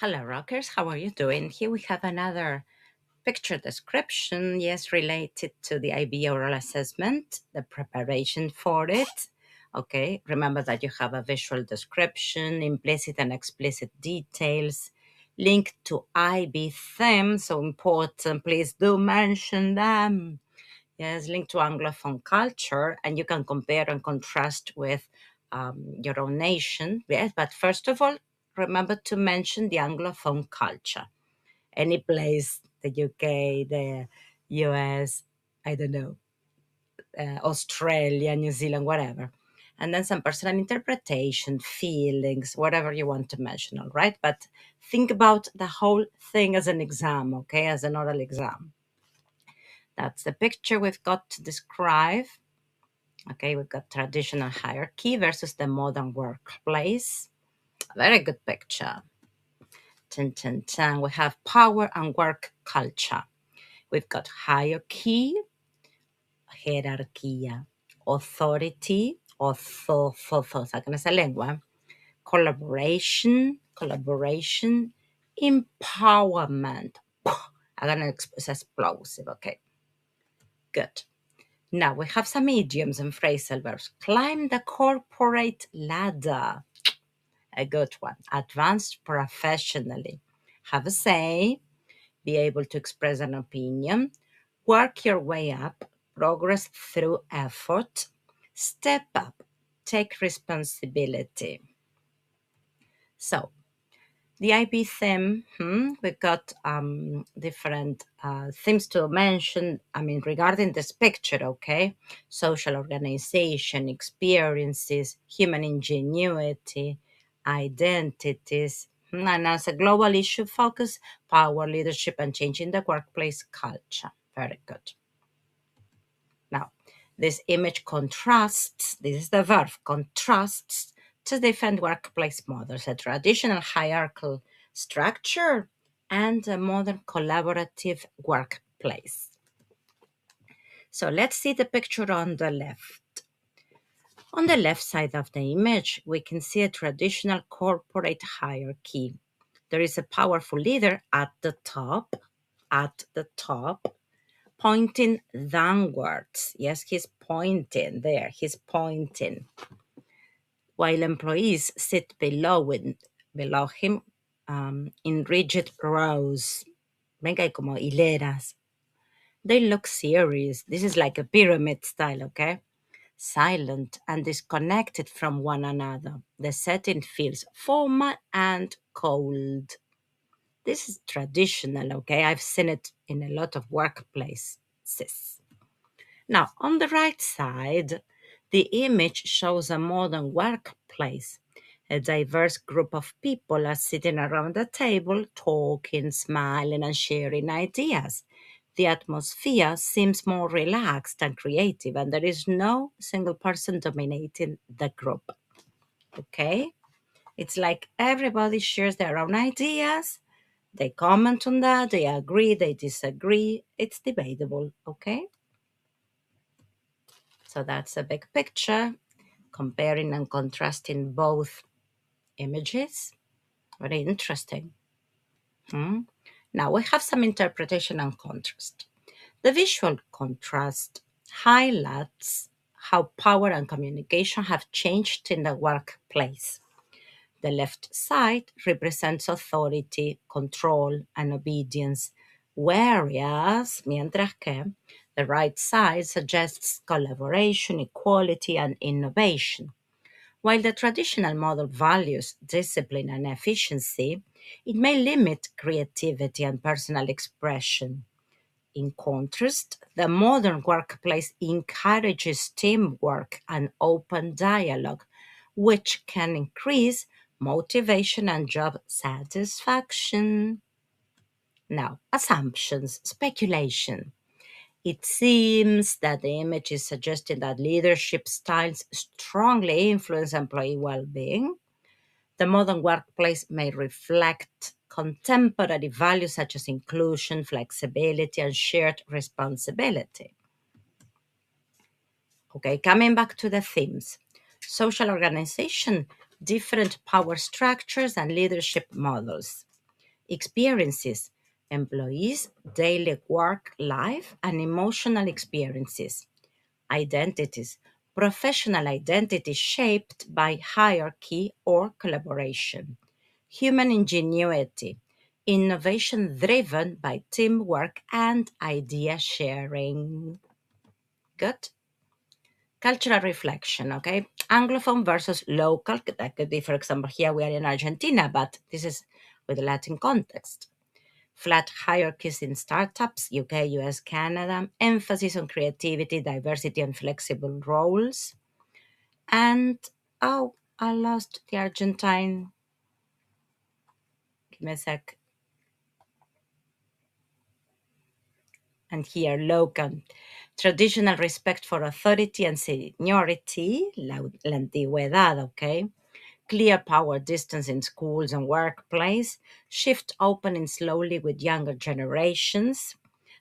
Hello, rockers. How are you doing? Here we have another picture description, yes, related to the IB oral assessment, the preparation for it. Okay, remember that you have a visual description, implicit and explicit details, linked to IB themes, so important. Please do mention them. Yes, linked to Anglophone culture, and you can compare and contrast with your own nation. Yes, but first of all, remember to mention the Anglophone culture. Any place, the UK, the US, I don't know, Australia, New Zealand, whatever. And then some personal interpretation, feelings, whatever you want to mention, all right? But think about the whole thing as an exam, okay, as an oral exam. That's the picture we've got to describe. Okay, we've got traditional hierarchy versus the modern workplace. Very good picture. Ten, ten, ten. We have power and work culture. We've got hierarchy, jerarquía, authority, saquen esa lengua, collaboration, empowerment. It's explosive, okay. Good. Now we have some idioms and phrasal verbs. Climb the corporate ladder. A good one. Advance professionally. Have a say. Be able to express an opinion. Work your way up. Progress through effort. Step up. Take responsibility. So, the IB theme, we've got different themes to mention. I mean, regarding this picture, okay? Social organization, experiences, human ingenuity, identities. And as a global issue focus, power, leadership, and changing the workplace culture. Very good. Now, this image contrasts, this is the verb, contrasts to different workplace models, a traditional hierarchical structure and a modern collaborative workplace. So let's see the picture on the left. On the left side of the image, we can see a traditional corporate hierarchy. There is a powerful leader at the top, pointing downwards. Yes, he's pointing there. He's pointing. While employees sit below him in rigid rows. Venga, como hileras. They look serious. This is like a pyramid style, okay? Silent and disconnected from one another. The setting feels formal and cold. This is traditional, okay? I've seen it in a lot of workplaces. Now, on the right side, the image shows a modern workplace. A diverse group of people are sitting around a table, talking, smiling, and sharing ideas. The atmosphere seems more relaxed and creative, and there is no single person dominating the group. Okay? It's like everybody shares their own ideas. They comment on that, they agree, they disagree. It's debatable. Okay? So that's a big picture, comparing and contrasting both images. Very interesting. Now we have some interpretation and contrast. The visual contrast highlights how power and communication have changed in the workplace. The left side represents authority, control, and obedience, whereas, mientras que, the right side suggests collaboration, equality, and innovation. While the traditional model values discipline and efficiency, it may limit creativity and personal expression. In contrast, the modern workplace encourages teamwork and open dialogue, which can increase motivation and job satisfaction. Now, assumptions, speculation. It seems that the image is suggesting that leadership styles strongly influence employee well being. The modern workplace may reflect contemporary values such as inclusion, flexibility, and shared responsibility. Okay, coming back to the themes. Social organization, different power structures and leadership models. Experiences, employees' daily work, life, and emotional experiences. Identities, professional identity shaped by hierarchy or collaboration. Human ingenuity, innovation driven by teamwork and idea sharing. Good. Cultural reflection, okay? Anglophone versus local. That could be, for example, here we are in Argentina, but this is with a Latin context. Flat hierarchies in startups, UK, US, Canada, emphasis on creativity, diversity, and flexible roles. And oh, I lost the Argentine. Give me a sec. And here, local. Traditional respect for authority and seniority, la antigüedad, okay? Clear power distance in schools and workplace, shift opening slowly with younger generations.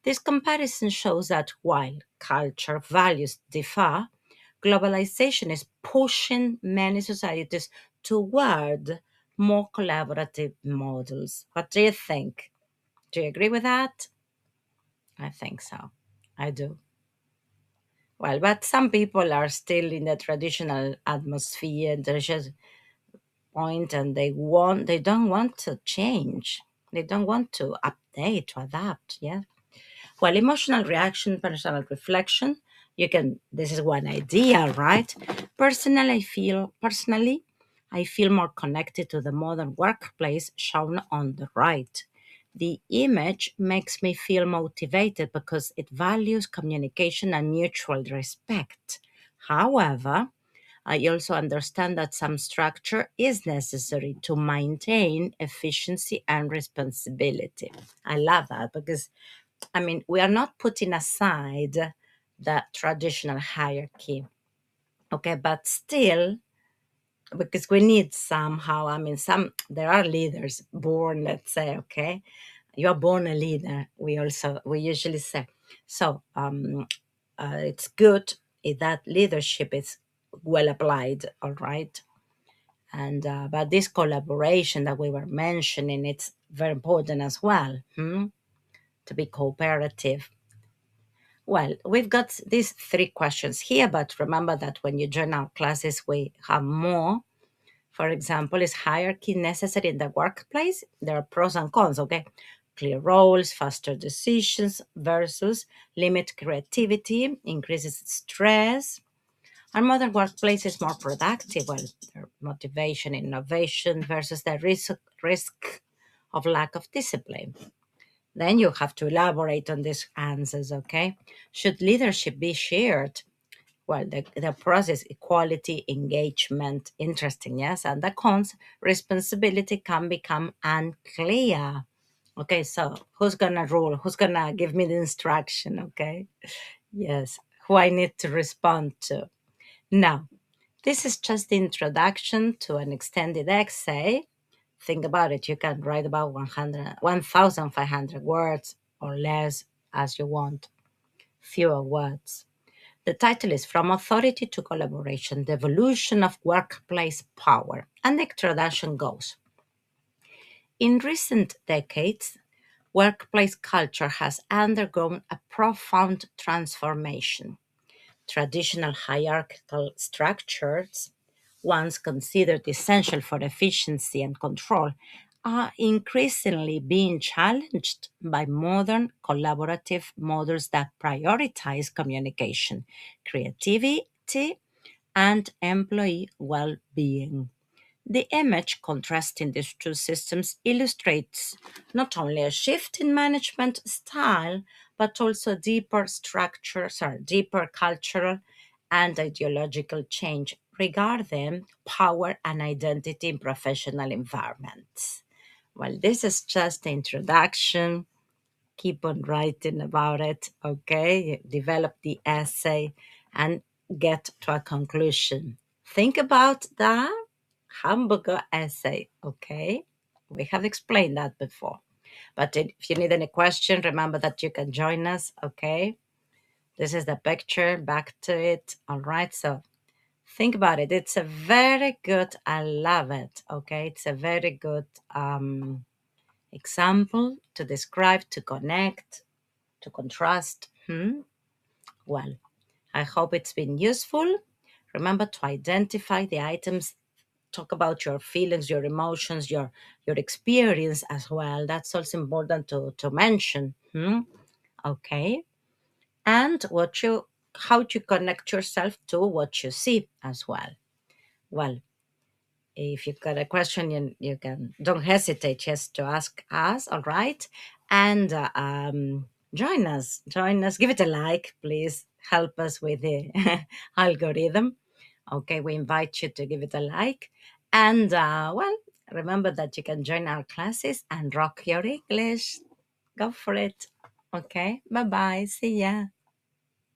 This comparison shows that while culture values differ, globalization is pushing many societies toward more collaborative models. What do you think? Do you agree with that? I think so. I do. Well, but some people are still in the traditional atmosphere, traditional point, and they don't want to change. They don't want to update, to adapt. Yeah. Well, emotional reaction, personal reflection. This is one idea, right? Personally, I feel more connected to the modern workplace shown on the right. The image makes me feel motivated because it values communication and mutual respect. However, I also understand that some structure is necessary to maintain efficiency and responsibility. I love that because we are not putting aside the traditional hierarchy, okay, but still, because we need somehow, there are leaders born, let's say, okay, you are born a leader, we usually say. So, it's good if that leadership is well applied, all right? But this collaboration that we were mentioning, it's very important as well, to be cooperative. Well, we've got these three questions here, but remember that when you join our classes, we have more. For example, is hierarchy necessary in the workplace? There are pros and cons, okay? Clear roles, faster decisions versus limit creativity, increases stress. Our modern workplace is more productive. Well, their motivation, innovation versus the risk of lack of discipline. Then you have to elaborate on these answers, okay? Should leadership be shared? Well, the process, equality, engagement, interesting, yes? And the cons, responsibility can become unclear. Okay, so who's gonna rule? Who's gonna give me the instruction, okay? Yes, who I need to respond to. Now, this is just the introduction to an extended essay. Think about it. You can write about 1,500 words or less as you want, fewer words. The title is From Authority to Collaboration, the Evolution of Workplace Power. And the introduction goes, in recent decades, workplace culture has undergone a profound transformation. Traditional hierarchical structures, once considered essential for efficiency and control, are increasingly being challenged by modern collaborative models that prioritize communication, creativity, and employee well being. The image contrasting these two systems illustrates not only a shift in management style, but also deeper cultural and ideological change regarding power and identity in professional environments. Well, this is just the introduction. Keep on writing about it, okay? Develop the essay and get to a conclusion. Think about that hamburger essay, okay? We have explained that before. But if you need any question, remember that you can join us, okay? This is the picture, back to it. All right, so think about it. It's a very good, I love it, okay? It's a very good Example, to describe, to connect, to contrast. Well, I hope it's been useful. Remember to identify the items, talk about your feelings, your emotions, your experience as well. That's also important to mention. Okay. And how to connect yourself to what you see as well. Well, if you've got a question, you can don't hesitate just to ask us, all right? And join us, give it a like, please help us with the algorithm. Okay, we invite you to give it a like. And well, remember that you can join our classes and rock your English. Go for it. Okay, bye bye. See ya.